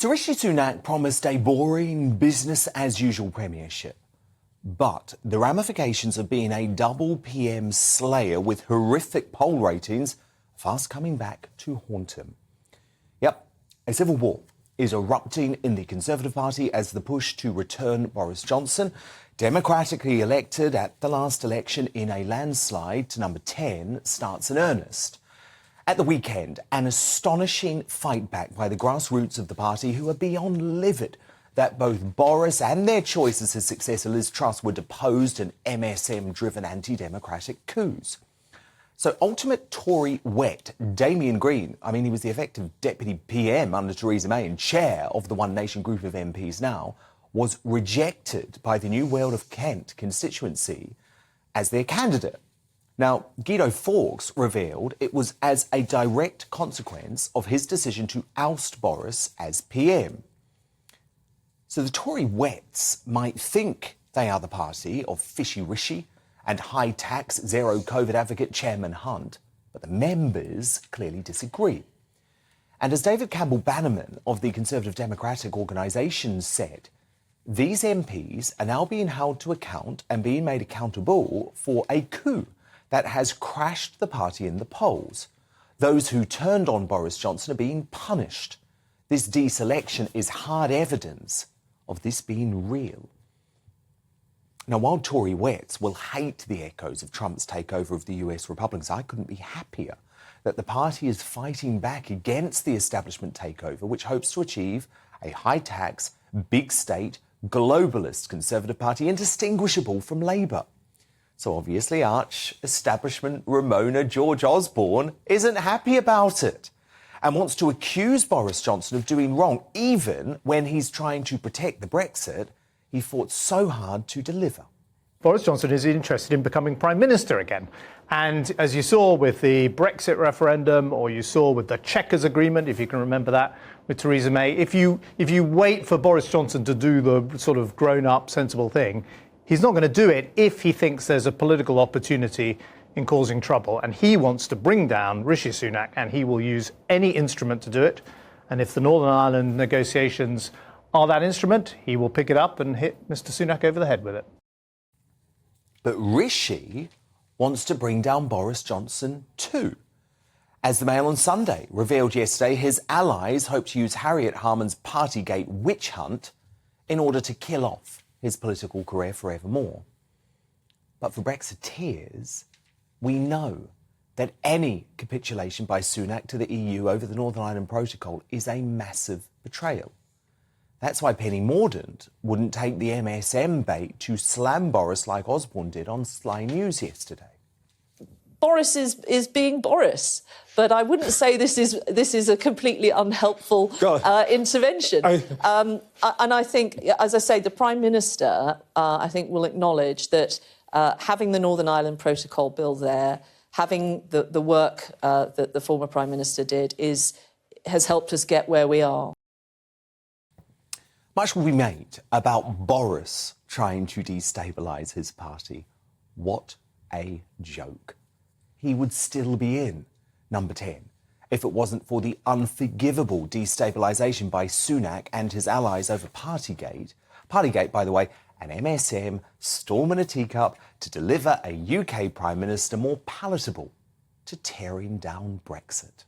So Rishi Sunak promised a boring business-as-usual premiership. But the ramifications of being a double PM slayer with horrific poll ratings are fast coming back to haunt him. Yep, a civil war is erupting in the Conservative Party as the push to return Boris Johnson, democratically elected at the last election in a landslide to number 10, starts in earnest. At the weekend, an astonishing fight back by the grassroots of the party, who are beyond livid that both Boris and their choice as his successor Liz Truss were deposed in MSM-driven anti-democratic coups. So ultimate Tory wet Damien Green, he was the effective deputy PM under Theresa May and chair of the One Nation group of MPs now, was rejected by the New World of Kent constituency as their candidate. Now, Guido Fawkes revealed it was as a direct consequence of his decision to oust Boris as PM. So the Tory wets might think they are the party of Fishy Rishi and high-tax, zero-COVID advocate Chairman Hunt, but the members clearly disagree. And as David Campbell-Bannerman of the Conservative Democratic Organisation said, these MPs are now being held to account and being made accountable for a coup that has crashed the party in the polls. Those who turned on Boris Johnson are being punished. This deselection is hard evidence of this being real. Now, while Tory wets will hate the echoes of Trump's takeover of the US Republicans, I couldn't be happier that the party is fighting back against the establishment takeover, which hopes to achieve a high-tax, big-state, globalist Conservative Party indistinguishable from Labour. So obviously, arch-establishment Ramona George Osborne isn't happy about it and wants to accuse Boris Johnson of doing wrong, even when he's trying to protect the Brexit he fought so hard to deliver. Boris Johnson is interested in becoming Prime Minister again. And as you saw with the Brexit referendum, or you saw with the Chequers Agreement, if you can remember that, with Theresa May, if you wait for Boris Johnson to do the sort of grown-up, sensible thing, he's not going to do it if he thinks there's a political opportunity in causing trouble. And he wants to bring down Rishi Sunak, and he will use any instrument to do it. And if the Northern Ireland negotiations are that instrument, he will pick it up and hit Mr. Sunak over the head with it. But Rishi wants to bring down Boris Johnson too. As the Mail on Sunday revealed yesterday, his allies hope to use Harriet Harman's Partygate witch hunt in order to kill off his political career forevermore. But for Brexiteers, we know that any capitulation by Sunak to the EU over the Northern Ireland Protocol is a massive betrayal. That's why Penny Mordaunt wouldn't take the MSM bait to slam Boris like Osborne did on Sky News yesterday. Boris is being Boris, but I wouldn't say this is a completely unhelpful intervention. And I think, as I say, the Prime Minister, I think, will acknowledge that having the Northern Ireland Protocol bill there, having the work that the former Prime Minister did, has helped us get where we are. Much will be made about Boris trying to destabilise his party. What a joke. He would still be in number 10 if it wasn't for the unforgivable destabilisation by Sunak and his allies over Partygate. Partygate, by the way, an MSM storm in a teacup to deliver a UK Prime Minister more palatable to tearing down Brexit.